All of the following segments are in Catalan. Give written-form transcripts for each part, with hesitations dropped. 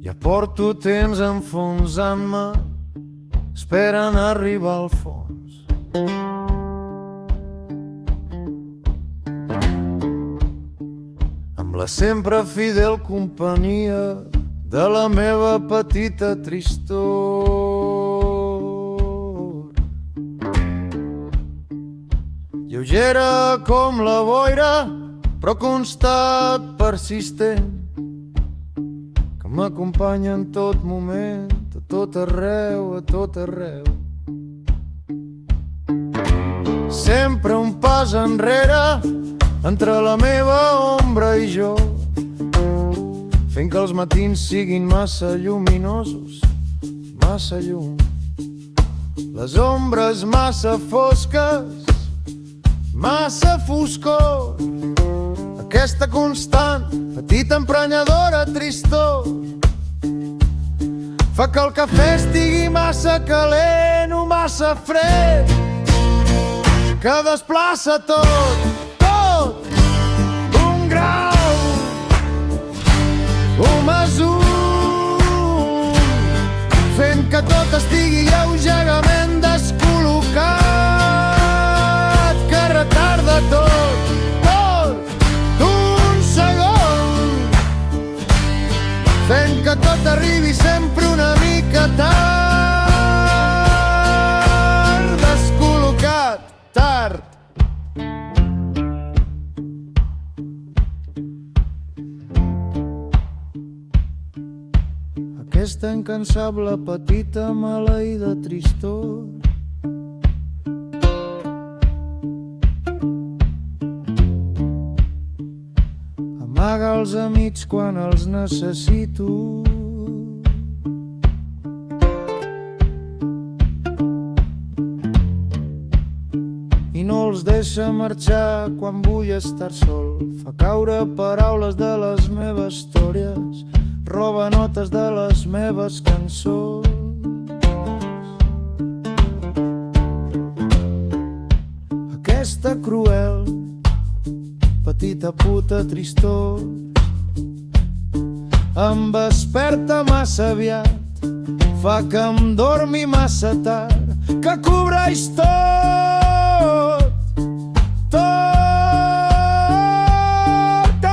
Ja porto temps enfonsant-me, esperant arribar al fons. Amb la sempre fidel companyia de la meva petita tristor. Lleugera com la boira, però constant, persistent, que m'acompanya en tot moment, a tot arreu, a tot arreu. Sempre un pas enrere, entre la meva ombra i jo, fent que els matins siguin massa lluminosos, massa llum. Les ombres massa fosques, massa foscor. Aquesta constant, petita emprenyadora tristor fa que el cafè estigui massa calent o massa fred, que desplaça tot, un grau, un mesur, fent que tot estigui lleugerament descol·locat, que retarda tot un segon, fent que tot arribi sempre una mica tard, descol·locat, tard. Aquesta incansable petita maleïda tristor amaga els amics quan els necessito i no els deixa marxar quan vull estar sol. Fa caure paraules de les meves històries, roba notes de les meves cançons. Aquesta cruel, petita puta tristor em desperta massa aviat, fa que em dormi massa tard, que cobreix tot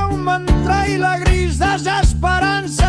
un mantra i la gris desesperança